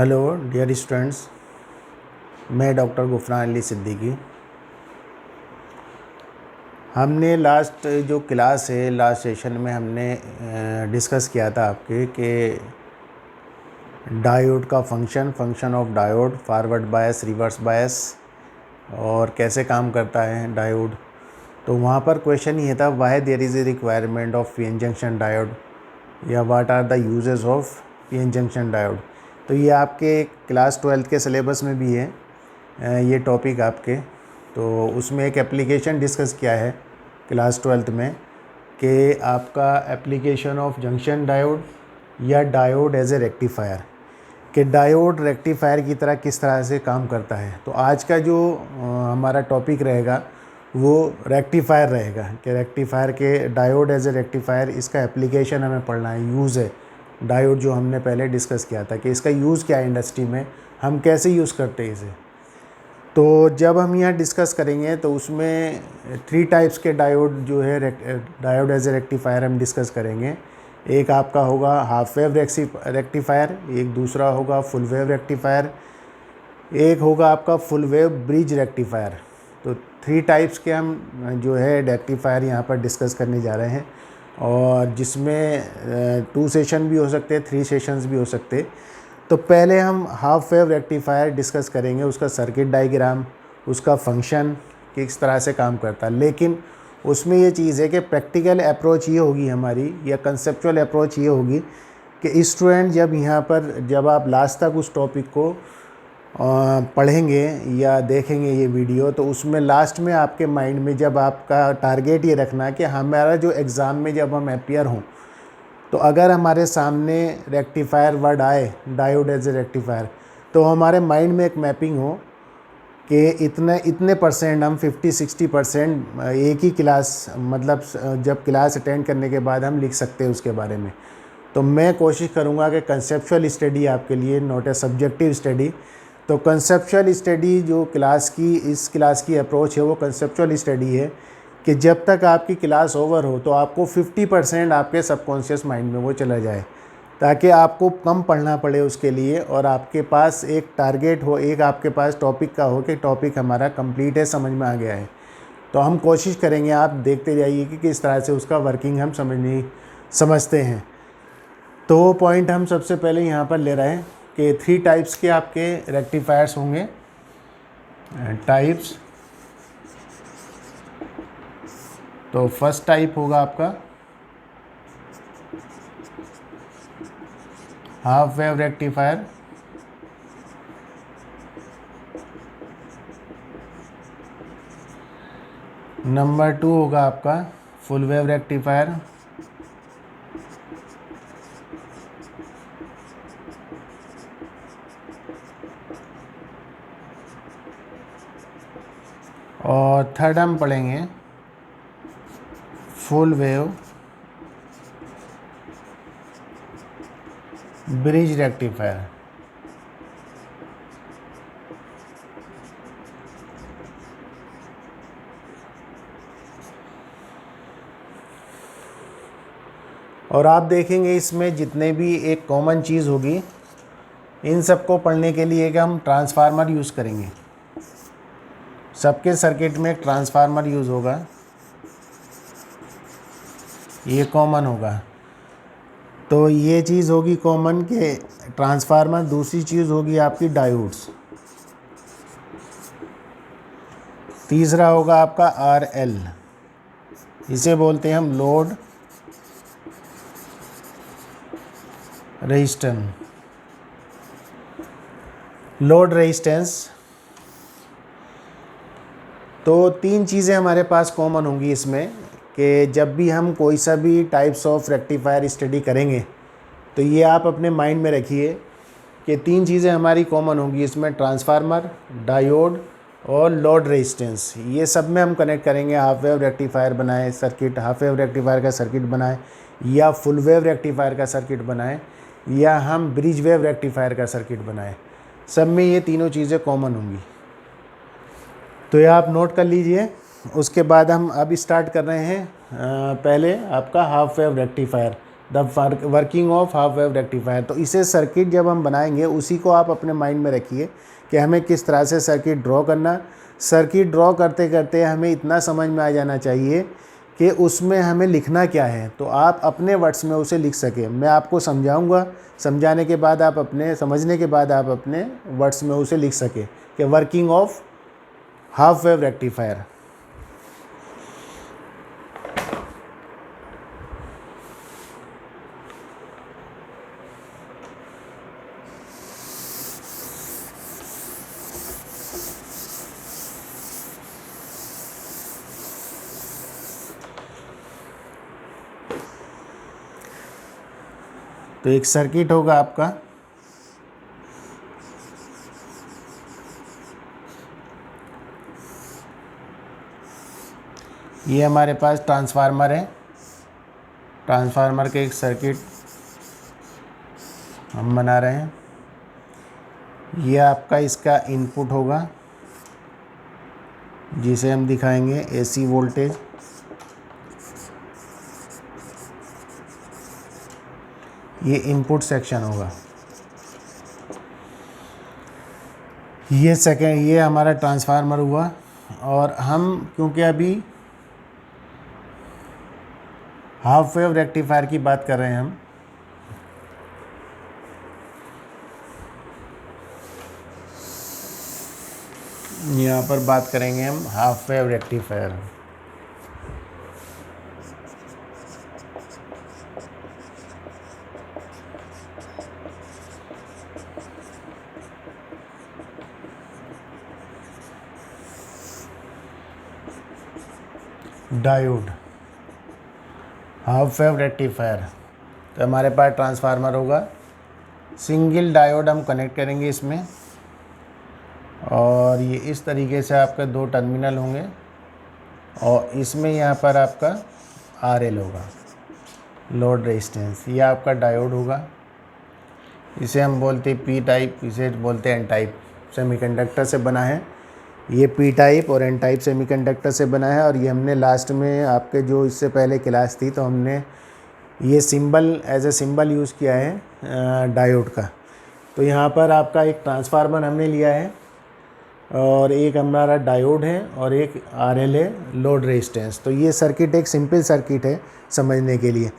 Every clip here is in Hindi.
हेलो डियर स्टूडेंट्स, मैं डॉक्टर गुफरान अली सिद्दीकी। हमने लास्ट जो क्लास है, लास्ट सेशन में हमने डिस्कस किया था आपके कि डायोड का function of diode, forward bias, reverse bias और कैसे काम करता है डायोड। तो वहाँ पर क्वेश्चन ये था, why there is a requirement of PN junction diode या what are the uses of PN junction diode. तो ये आपके क्लास 12th के सिलेबस में भी है ये टॉपिक आपके। तो उसमें एक एप्लीकेशन डिस्कस किया है क्लास 12th में कि आपका एप्लीकेशन ऑफ जंक्शन डायोड या डायोड एज ए रेक्टिफायर, कि डायोड रेक्टिफायर की तरह किस तरह से काम करता है। तो आज का जो हमारा टॉपिक रहेगा वो रेक्टिफायर रहेगा कि रेक्टिफायर के डायोड एज ए रेक्टिफायर, इसका एप्लीकेशन हमें पढ़ना है, यूज़ है। डायोड जो हमने पहले डिस्कस किया था कि इसका यूज़ क्या है इंडस्ट्री में, हम कैसे यूज़ करते हैं इसे। तो जब हम यहाँ डिस्कस करेंगे तो उसमें 3 टाइप्स के डायोड जो है डायोड एज ए रेक्टिफायर हम डिस्कस करेंगे। एक आपका होगा हाफ वेव रेक्टिफायर, एक दूसरा होगा फुल वेव रेक्टिफायर, एक होगा आपका फुल वेव ब्रिज रेक्टिफायर। तो 3 टाइप्स के हम जो है रेक्टिफायर यहाँ पर डिस्कस करने जा रहे हैं, और जिसमें 2 सेशन भी हो सकते हैं, 3 सेशंस भी हो सकते। तो पहले हम हाफ वेव रेक्टिफायर डिस्कस करेंगे, उसका सर्किट डायग्राम, उसका फंक्शन किस तरह से काम करता है। लेकिन उसमें ये चीज़ है कि प्रैक्टिकल अप्रोच ये होगी हमारी, या कंसेप्चुअल अप्रोच ये होगी कि स्टूडेंट जब आप लास्ट तक उस टॉपिक को पढ़ेंगे या देखेंगे ये वीडियो, तो उसमें लास्ट में आपके माइंड में जब आपका टारगेट ये रखना कि हमारा जो एग्ज़ाम में जब हम अपियर हों, तो अगर हमारे सामने रेक्टिफायर वर्ड आए, डायोड एज ए रेक्टिफायर, तो हमारे माइंड में एक मैपिंग हो कि इतने परसेंट हम 50-60% एक ही क्लास, मतलब जब क्लास अटेंड करने के बाद हम लिख सकते हैं उसके बारे में। तो मैं कोशिश करूँगा कि कंसेप्चुअल स्टडी आपके लिए, नॉट ए सब्जेक्टिव स्टडी। तो कंसेप्चुअल स्टडी जो इस क्लास की अप्रोच है वो कंसेप्चुअल स्टडी है कि जब तक आपकी क्लास ओवर हो तो आपको 50% आपके सबकॉन्शियस माइंड में वो चला जाए, ताकि आपको कम पढ़ना पड़े उसके लिए, और आपके पास एक टारगेट हो, एक आपके पास टॉपिक का हो कि टॉपिक हमारा कंप्लीट है, समझ में आ गया है। तो हम कोशिश करेंगे, आप देखते जाइए कि किस तरह से उसका वर्किंग हम समझते हैं। तो वो पॉइंट हम सबसे पहले यहाँ पर ले रहे हैं कि 3 टाइप्स के आपके रेक्टिफायर्स होंगे। टाइप्स, तो फर्स्ट टाइप होगा आपका हाफ वेव रेक्टिफायर। नंबर 2 होगा आपका फुल वेव रेक्टिफायर। और थर्ड हम पढ़ेंगे फुल वेव ब्रिज रेक्टिफायर। और आप देखेंगे इसमें जितने भी एक कॉमन चीज़ होगी, इन सबको पढ़ने के लिए कि हम ट्रांसफार्मर यूज़ करेंगे। सबके सर्किट में एक ट्रांसफार्मर यूज़ होगा, ये कॉमन होगा। तो ये चीज़ होगी कॉमन के ट्रांसफार्मर। दूसरी चीज़ होगी आपकी डायोड्स। तीसरा होगा आपका RL, इसे बोलते हैं हम लोड रेजिस्टेंस। तो 3 चीज़ें हमारे पास कॉमन होंगी इसमें कि जब भी हम कोई सा भी टाइप्स ऑफ रेक्टिफायर स्टडी करेंगे, तो ये आप अपने माइंड में रखिए कि 3 चीज़ें हमारी कॉमन होंगी इसमें, ट्रांसफार्मर, डायोड और लोड रेजिस्टेंस। ये सब में हम कनेक्ट करेंगे। हाफ वेव रेक्टिफायर बनाए सर्किट, हाफ वेव रेक्टिफायर का सर्किट बनाए, या फुल वेव रेक्टिफायर का सर्किट बनाए, या हम ब्रिज वेव रेक्टिफायर का सर्किट बनाए, सब में ये तीनों चीज़ें कॉमन होंगी। तो ये आप नोट कर लीजिए। उसके बाद हम अब स्टार्ट कर रहे हैं पहले आपका half wave rectifier. The working of half wave rectifier. तो इसे सर्किट जब हम बनाएंगे उसी को आप अपने माइंड में रखिए कि हमें किस तरह से सर्किट ड्रॉ करना। सर्किट ड्रॉ करते करते हमें इतना समझ में आ जाना चाहिए कि उसमें हमें लिखना क्या है, तो आप अपने वर्ड्स में उसे लिख सकें। मैं आपको समझाऊंगा, समझाने के बाद आप अपने समझने के बाद आप अपने वर्ड्स में उसे लिख सकें कि working of half wave rectifier. तो एक सर्किट होगा आपका, ये हमारे पास ट्रांसफार्मर है। ट्रांसफार्मर के एक सर्किट हम बना रहे हैं। ये आपका इसका इनपुट होगा जिसे हम दिखाएंगे एसी वोल्टेज। ये इनपुट सेक्शन होगा। ये हमारा ट्रांसफार्मर हुआ। और हम क्योंकि अभी हाफ वेव रेक्टिफायर की बात कर रहे हैं, हम यहाँ पर बात करेंगे हम half wave rectifier. Diode, half wave rectifier. तो हमारे पास ट्रांसफार्मर होगा, सिंगल डायोड हम कनेक्ट करेंगे इसमें, और ये इस तरीके से आपके दो टर्मिनल होंगे, और इसमें यहाँ पर आपका RL होगा, लोड रेजिस्टेंस। ये आपका डायोड होगा, इसे हम बोलते हैं P टाइप, इसे बोलते हैं N टाइप। सेमीकंडक्टर से बना है, ये P टाइप और N टाइप सेमीकंडक्टर से बना है। और ये हमने लास्ट में आपके जो इससे पहले क्लास थी तो हमने ये symbol as a symbol use किया है डायोड का। तो यहाँ पर आपका एक ट्रांसफार्मर हमने लिया है, और एक हमारा डायोड है, और एक RL है, लोड रेजिस्टेंस। तो ये सर्किट एक सिंपल सर्किट है समझने के लिए।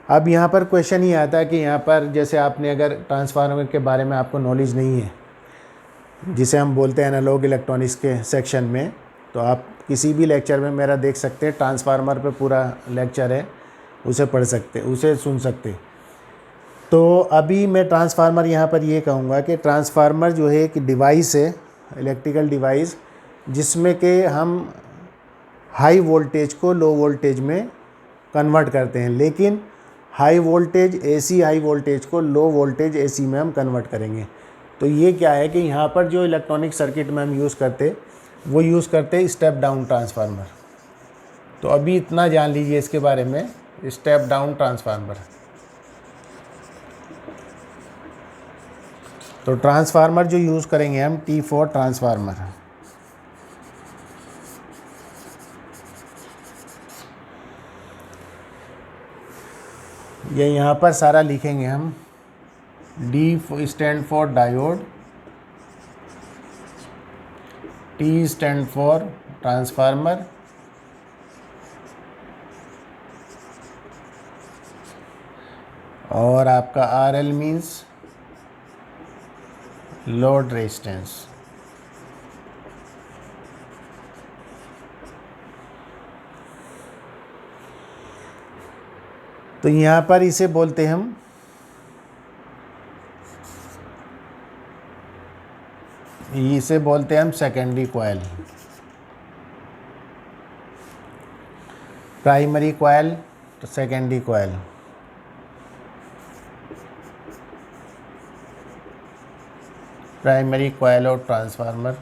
अब यहाँ पर क्वेश्चन ये आता है कि यहाँ पर जैसे आपने अगर ट्रांसफार्मर के बारे में आपको नॉलेज नहीं है, जिसे हम बोलते हैं एनालॉग इलेक्ट्रॉनिक्स के सेक्शन में, तो आप किसी भी लेक्चर में मेरा देख सकते हैं, ट्रांसफार्मर पे पूरा लेक्चर है, उसे पढ़ सकते, उसे सुन सकते। तो अभी मैं ट्रांसफार्मर यहाँ पर ये कहूँगा कि ट्रांसफार्मर जो है एक डिवाइस है, इलेक्ट्रिकल डिवाइस, जिसमें कि हम हाई वोल्टेज को लो वोल्टेज में कन्वर्ट करते हैं। लेकिन high voltage AC high voltage को लो वोल्टेज AC में हम कन्वर्ट करेंगे। तो ये क्या है कि यहाँ पर जो इलेक्ट्रॉनिक सर्किट में हम यूज़ करते, वो यूज़ करते स्टेप डाउन ट्रांसफार्मर। तो अभी इतना जान लीजिए इसके बारे में, स्टेप डाउन ट्रांसफार्मर। तो ट्रांसफार्मर जो यूज़ करेंगे हम T4 ट्रांसफार्मर। ये यहाँ पर सारा लिखेंगे हम, D stand for diode, T stand for transformer, और आपका RL मीन्स लोड रेजिस्टेंस। तो यहाँ पर इसे बोलते हैं हम, इसे बोलते हैं हम सेकेंडरी कॉइल। प्राइमरी कॉइल तो secondary coil. Primary coil of transformer,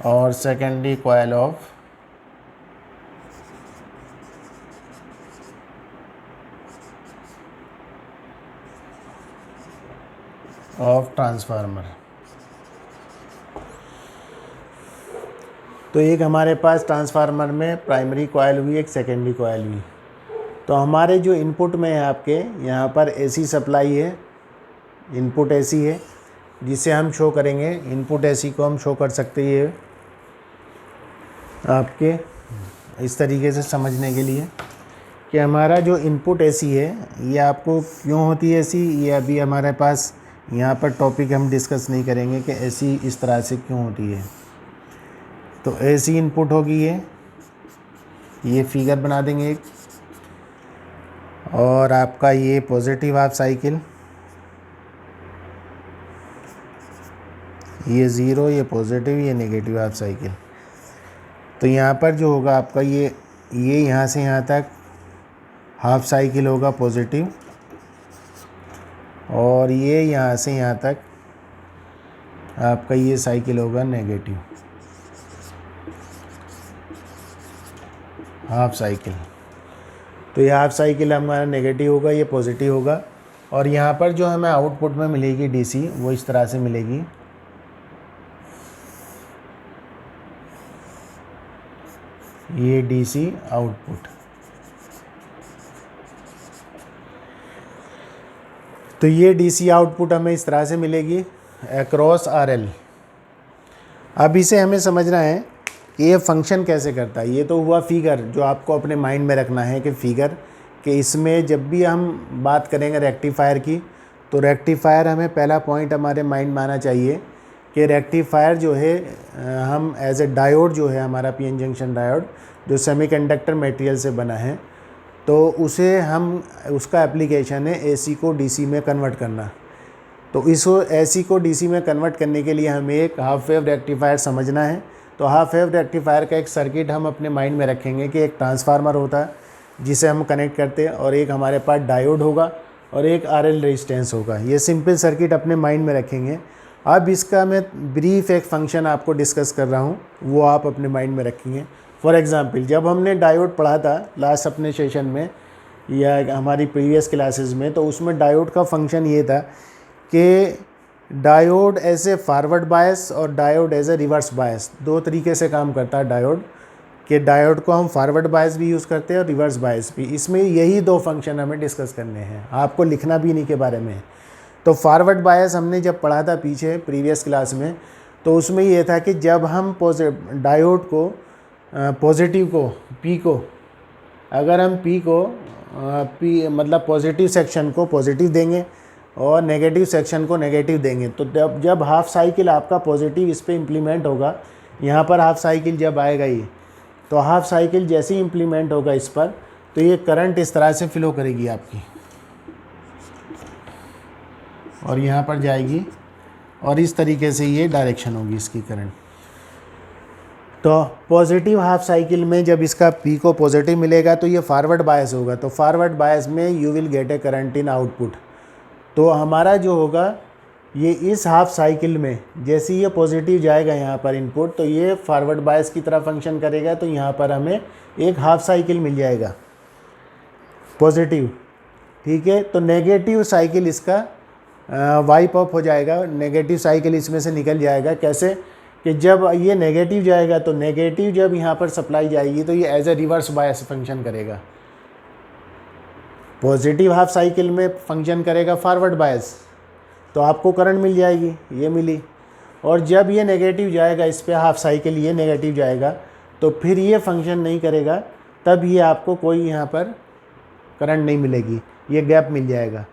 और सेकेंडरी कॉइल ऑफ ट्रांसफार्मर। तो एक हमारे पास ट्रांसफार्मर में प्राइमरी कॉइल हुई, एक सेकेंडरी कॉइल हुई। तो हमारे जो इनपुट में है आपके यहाँ पर एसी सप्लाई है, इनपुट एसी है, जिसे हम शो करेंगे। इनपुट एसी को हम शो कर सकते हैं आपके इस तरीके से समझने के लिए कि हमारा जो इनपुट एसी है ये आपको क्यों होती है एसी, ये अभी हमारे पास यहाँ पर टॉपिक हम डिस्कस नहीं करेंगे कि एसी इस तरह से क्यों होती है। तो एसी इनपुट होगी ये फिगर बना देंगे एक, और आपका ये पॉजिटिव हाफ साइकिल, ये ज़ीरो, ये पॉजिटिव, ये नेगेटिव हाफ साइकिल। तो यहाँ पर जो होगा आपका ये यहाँ से यहाँ तक हाफ साइकिल होगा पॉजिटिव, और ये यहाँ से यहाँ तक आपका ये साइकिल होगा नेगेटिव हाफ साइकिल। तो ये हाफ साइकिल हमारा नेगेटिव होगा, ये पॉजिटिव होगा। और यहाँ पर जो हमें आउटपुट में मिलेगी डीसी, वो इस तरह से मिलेगी। ये डीसी आउटपुट। तो ये डीसी आउटपुट हमें इस तरह से मिलेगी अक्रॉस आरएल। अब इसे हमें समझना है कि ये फंक्शन कैसे करता है। ये तो हुआ फिगर, जो आपको अपने माइंड में रखना है कि फिगर, कि इसमें जब भी हम बात करेंगे रेक्टिफायर की, तो रेक्टिफायर हमें पहला पॉइंट हमारे माइंड में आना चाहिए कि रेक्टिफायर जो है हम एज ए डायोड जो है हमारा पीएन जंक्शन डायोड जो सेमीकंडक्टर मटेरियल से बना है, तो उसे हम उसका एप्लीकेशन है एसी को डीसी में कन्वर्ट करना। तो इस एसी को डीसी में कन्वर्ट करने के लिए हमें एक हाफ वेव रेक्टिफायर समझना है। तो हाफ वेव रेक्टिफायर का एक सर्किट हम अपने माइंड में रखेंगे कि एक ट्रांसफार्मर होता है जिसे हम कनेक्ट करते हैं, और एक हमारे पास डायोड होगा और एक आरएल रेजिस्टेंस होगा। ये सिंपल सर्किट अपने माइंड में रखेंगे। अब इसका मैं ब्रीफ एक फंक्शन आपको डिस्कस कर रहा हूँ, वो आप अपने माइंड में रखेंगे। फॉर एग्ज़ाम्पल, जब हमने डायोड पढ़ा था लास्ट अपने सेशन में या हमारी प्रीवियस क्लासेस में, तो उसमें डायोड का फंक्शन ये था कि diode as a forward bias और diode as a reverse bias, दो तरीके से काम करता है डायोड, कि डायोड को हम फॉरवर्ड बायस भी यूज़ करते हैं और रिवर्स बायस भी। इसमें यही दो फंक्शन हमें डिस्कस करने हैं, आपको लिखना भी इन्हीं के बारे में। तो फॉरवर्ड बायस हमने जब पढ़ा था पीछे प्रीवियस क्लास में, तो उसमें ये था कि जब हम डायोड को पॉजिटिव को पी को, अगर हम पी को पी मतलब पॉजिटिव सेक्शन को पॉजिटिव देंगे और नेगेटिव सेक्शन को नेगेटिव देंगे, तो जब हाफ साइकिल आपका पॉजिटिव इस पर इम्प्लीमेंट होगा, यहाँ पर हाफ साइकिल जब आएगा ये, तो हाफ साइकिल जैसे ही इम्प्लीमेंट होगा इस पर, तो ये करंट इस तरह से फ्लो करेगी आपकी, और यहाँ पर जाएगी, और इस तरीके से ये डायरेक्शन होगी इसकी करंट। तो पॉजिटिव हाफ साइकिल में जब इसका पी को पॉजिटिव मिलेगा तो ये फॉरवर्ड बायस होगा। तो फॉरवर्ड बायस में you will get A current in output. तो हमारा जो होगा ये इस हाफ साइकिल में जैसे ये पॉजिटिव जाएगा यहाँ पर इनपुट, तो ये फॉरवर्ड बायस की तरह फंक्शन करेगा। तो यहाँ पर हमें एक हाफ साइकिल मिल जाएगा पॉजिटिव, ठीक है। तो नेगेटिव साइकिल इसका वाइप ऑफ हो जाएगा, नेगेटिव साइकिल इसमें से निकल जाएगा। कैसे कि जब ये नेगेटिव जाएगा, तो नेगेटिव जब यहाँ पर सप्लाई जाएगी तो ये as a reverse bias function करेगा। पॉजिटिव हाफ साइकिल में फंक्शन करेगा फॉरवर्ड बायस, तो आपको करंट मिल जाएगी, ये मिली। और जब ये नेगेटिव जाएगा इस पे हाफ साइकिल, ये नेगेटिव जाएगा, तो फिर ये फंक्शन नहीं करेगा, तब ये आपको कोई यहाँ पर करंट नहीं मिलेगी, ये गैप मिल जाएगा।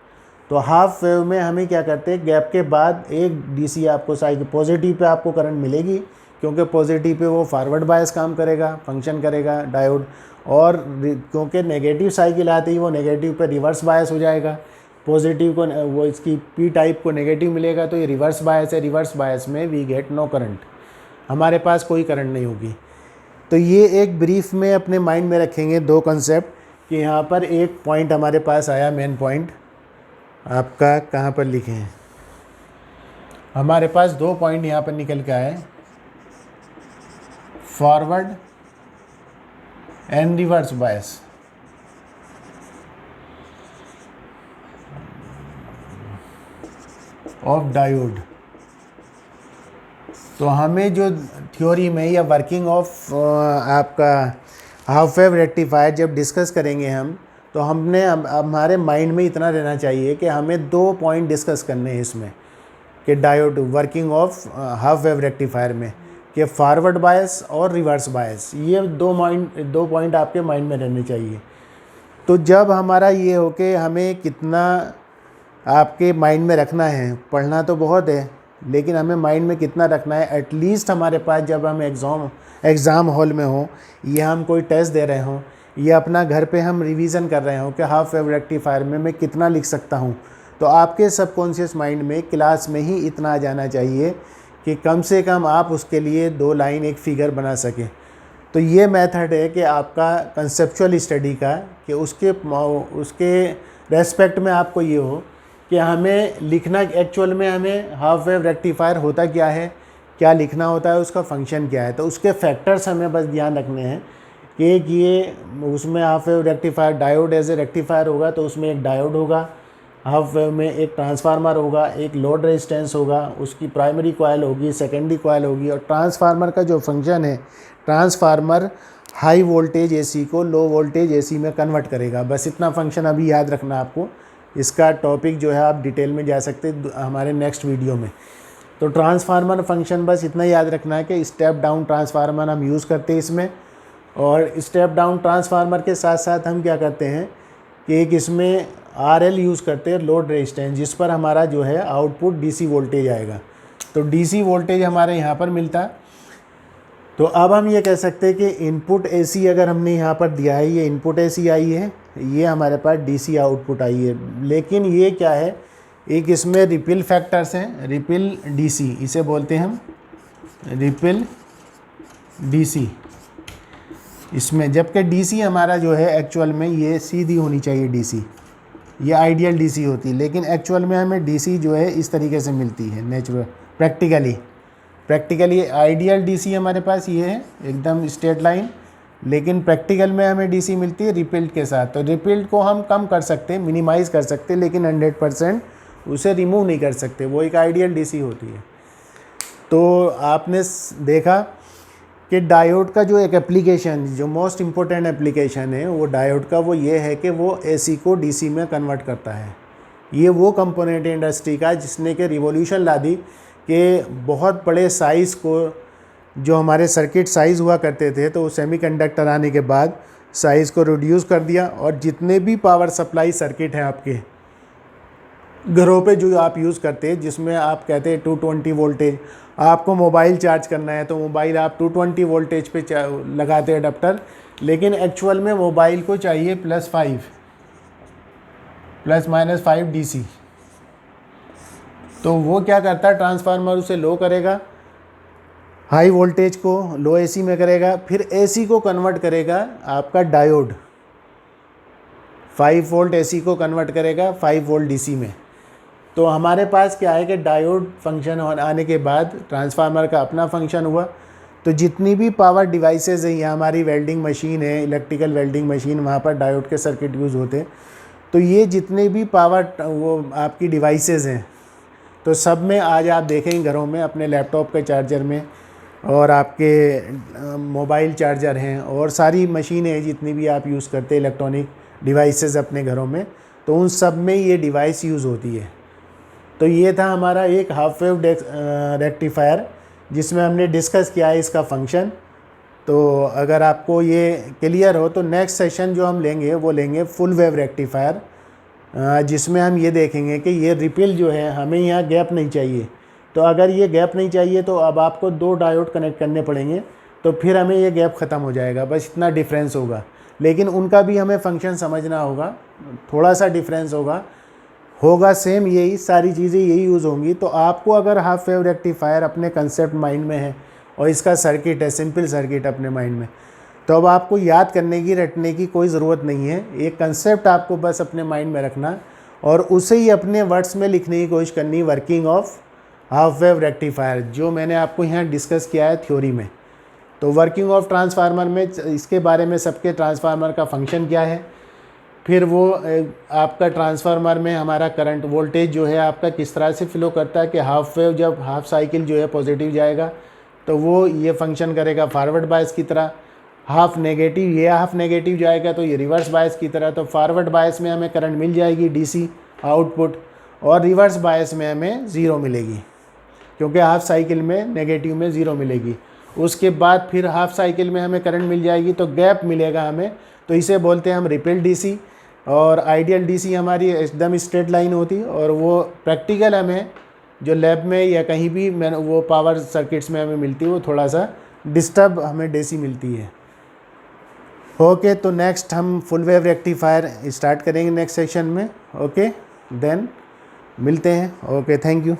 तो हाफ वेव में हमें क्या करते हैं, गैप के बाद एक डीसी आपको साइकिल पॉजिटिव पे आपको करंट मिलेगी, क्योंकि पॉजिटिव पे वो फॉरवर्ड बायस काम करेगा, फंक्शन करेगा डायोड, और क्योंकि नेगेटिव साइकिल आती है वो नेगेटिव पे रिवर्स बायस हो जाएगा। पॉजिटिव को वो इसकी पी टाइप को नेगेटिव मिलेगा, तो ये रिवर्स बायस है। रिवर्स बायस में वी गेट नो करंट, हमारे पास कोई करंट नहीं होगी। तो ये एक ब्रीफ में अपने माइंड में रखेंगे दो कंसेप्ट, कि यहाँ पर एक पॉइंट हमारे पास आया, मेन पॉइंट आपका कहाँ पर लिखे हैं, हमारे पास दो पॉइंट यहाँ पर निकल के आए, forward and reverse bias. Of diode, तो हमें जो थ्योरी में या वर्किंग ऑफ आपका हाफ वेव रेक्टिफायर जब डिस्कस करेंगे हम, तो हमने हमारे माइंड में इतना रहना चाहिए कि हमें 2 पॉइंट डिस्कस करने हैं इसमें, कि diode working of half wave rectifier में, कि फॉरवर्ड बायस और रिवर्स बायस, ये 2 पॉइंट आपके माइंड में रहने चाहिए। तो जब हमारा ये हो कि हमें कितना आपके माइंड में रखना है, पढ़ना तो बहुत है लेकिन हमें माइंड में कितना रखना है, एटलीस्ट हमारे पास जब हम एग्ज़ाम हॉल में हो, या हम कोई टेस्ट दे रहे हों, या अपना घर पे हम रिवीजन कर रहे हो कि हाफ वेव रेक्टिफायर में मैं कितना लिख सकता हूँ, तो आपके सबकॉन्शियस माइंड में क्लास में ही इतना आ जाना चाहिए कि कम से कम आप उसके लिए 2 लाइन एक फिगर बना सकें। तो ये मेथड है कि आपका कंसेप्चुअल स्टडी का, कि उसके रेस्पेक्ट में आपको ये हो कि हमें लिखना एक्चुअल में हमें हाफ वेव रेक्टिफायर होता क्या है, क्या लिखना होता है, उसका फंक्शन क्या है। तो उसके फैक्टर्स हमें बस ध्यान रखने हैं कि ये उसमें half wave rectifier diode as a rectifier होगा, तो उसमें एक डायोड होगा, हाफ वेव में एक ट्रांसफार्मर होगा, एक लोड रेजिस्टेंस होगा, उसकी प्राइमरी कॉइल होगी, सेकेंडरी कॉइल होगी, और ट्रांसफार्मर का जो फंक्शन है, ट्रांसफार्मर हाई वोल्टेज एसी को लो वोल्टेज एसी में कन्वर्ट करेगा। बस इतना फंक्शन अभी याद रखना आपको। इसका टॉपिक जो है आप डिटेल में जा सकते हैं हमारे नेक्स्ट वीडियो में। तो ट्रांसफार्मर फंक्शन बस इतना याद रखना है कि स्टेप डाउन ट्रांसफार्मर हम यूज़ करते हैं इसमें, और स्टेप डाउन ट्रांसफार्मर के साथ साथ हम क्या करते हैं कि एक इसमें RL यूज़ करते हैं, लोड रेजिस्टेंस, जिस पर हमारा जो है आउटपुट DC वोल्टेज आएगा। तो DC वोल्टेज हमारे यहाँ पर मिलता है। तो अब हम ये कह सकते हैं कि इनपुट AC अगर हमने यहाँ पर दिया है, ये इनपुट AC आई है, ये हमारे पास DC आउटपुट आई है। लेकिन ये क्या है, एक इसमें रिपिल फैक्टर्स हैं, रिपिल DC इसे बोलते हैं हम, रिपिल DC इसमें, जबकि DC हमारा जो है एक्चुअल में ये सीधी होनी चाहिए DC, ये आइडियल DC होती है, लेकिन एक्चुअल में हमें DC जो है इस तरीके से मिलती है नेचुरल प्रैक्टिकली आइडियल DC हमारे पास ये है एकदम स्ट्रेट लाइन, लेकिन प्रैक्टिकल में हमें DC मिलती है रिपिल्ड के साथ। तो रिपिल्ड को हम कम कर सकते हैं, मिनिमाइज़ कर सकते हैं, लेकिन 100% उसे रिमूव नहीं कर सकते, वो एक आइडियल DC होती है। तो आपने देखा कि डायोड का जो एक एप्लीकेशन, जो मोस्ट इम्पोर्टेंट एप्लीकेशन है वो डायोड का, वो ये है कि वो AC को DC में कन्वर्ट करता है। ये वो कंपोनेंट है इंडस्ट्री का जिसने कि रिवॉल्यूशन ला दी, कि बहुत बड़े साइज़ को, जो हमारे सर्किट साइज़ हुआ करते थे, तो सेमीकंडक्टर आने के बाद साइज़ को रिड्यूस कर दिया, और जितने भी पावर सप्लाई सर्किट हैं आपके घरों पे जो आप यूज़ करते हैं, जिसमें आप कहते हैं 220 वोल्टेज, आपको मोबाइल चार्ज करना है तो मोबाइल आप 220 वोल्टेज पे लगाते हैं अडेप्टर, लेकिन एक्चुअल में मोबाइल को चाहिए +5 DC। तो वो क्या करता है, ट्रांसफार्मर उसे लो करेगा, हाई वोल्टेज को लो AC में करेगा, फिर AC को कन्वर्ट करेगा आपका डायोड, 5 वोल्ट AC को कन्वर्ट करेगा 5 वोल्ट DC में। तो हमारे पास क्या है कि डायोड फंक्शन आने के बाद ट्रांसफार्मर का अपना फंक्शन हुआ। तो जितनी भी पावर डिवाइसेस हैं, यहाँ हमारी वेल्डिंग मशीन है, इलेक्ट्रिकल वेल्डिंग मशीन, वहाँ पर डायोड के सर्किट यूज़ होते हैं। तो ये जितने भी पावर वो आपकी डिवाइसेस हैं, तो सब में आज आप देखेंगे घरों में, अपने लैपटॉप के चार्जर में, और आपके मोबाइल चार्जर हैं, और सारी मशीनें हैं जितनी भी आप यूज़ करते हैं इलेक्ट्रॉनिक डिवाइसेस अपने घरों में, तो उन सब में ये डिवाइस यूज़ होती है। तो ये था हमारा एक हाफ वेव रेक्टिफायर जिसमें हमने डिस्कस किया है इसका फंक्शन। तो अगर आपको ये क्लियर हो तो नेक्स्ट सेशन जो हम लेंगे वो लेंगे फुल वेव रेक्टिफायर, जिसमें हम ये देखेंगे कि ये रिपिल जो है, हमें यहाँ गैप नहीं चाहिए। तो अगर ये गैप नहीं चाहिए तो अब आपको 2 डायोड कनेक्ट करने पड़ेंगे, तो फिर हमें ये गैप ख़त्म हो जाएगा, बस इतना डिफरेंस होगा। लेकिन उनका भी हमें फंक्शन समझना होगा, थोड़ा सा डिफरेंस होगा सेम, यही सारी चीज़ें यही यूज़ होंगी। तो आपको अगर हाफ वेव रेक्टिफायर अपने कंसेप्ट माइंड में है और इसका सर्किट है, सिंपल सर्किट अपने माइंड में, तो अब आपको याद करने की, रटने की कोई ज़रूरत नहीं है। एक कंसेप्ट आपको बस अपने माइंड में रखना और उसे ही अपने वर्ड्स में लिखने की कोशिश करनी, working of half wave rectifier, जो मैंने आपको यहाँ डिस्कस किया है थ्योरी में। तो वर्किंग ऑफ ट्रांसफार्मर में इसके बारे में, सबके ट्रांसफार्मर का फंक्शन क्या है, फिर वो आपका ट्रांसफार्मर में हमारा करंट वोल्टेज जो है आपका किस तरह से फ्लो करता है, कि हाफ वेव जब हाफ साइकिल जो है पॉजिटिव जाएगा तो वो ये फंक्शन करेगा फॉरवर्ड बायस की तरह। हाफ नेगेटिव, ये हाफ नेगेटिव जाएगा तो ये रिवर्स बायस की तरह। तो फॉरवर्ड बायस में हमें करंट मिल जाएगी डीसी आउटपुट, और रिवर्स बायस में हमें ज़ीरो मिलेगी, क्योंकि हाफ साइकिल में नेगेटिव में ज़ीरो मिलेगी। उसके बाद फिर हाफ साइकिल में हमें करंट मिल जाएगी तो गैप मिलेगा हमें, तो इसे बोलते हैं हम रिपेल डीसी। और आइडियल डीसी हमारी एकदम स्ट्रेट लाइन होती, और वो प्रैक्टिकल हमें जो लैब में या कहीं भी वो पावर सर्किट्स में हमें मिलती है वो थोड़ा सा डिस्टर्ब हमें डीसी मिलती है। ओके, तो नेक्स्ट हम फुल वेव रेक्टिफायर स्टार्ट करेंगे नेक्स्ट सेक्शन में। ओके, देन मिलते हैं। Okay, thank you.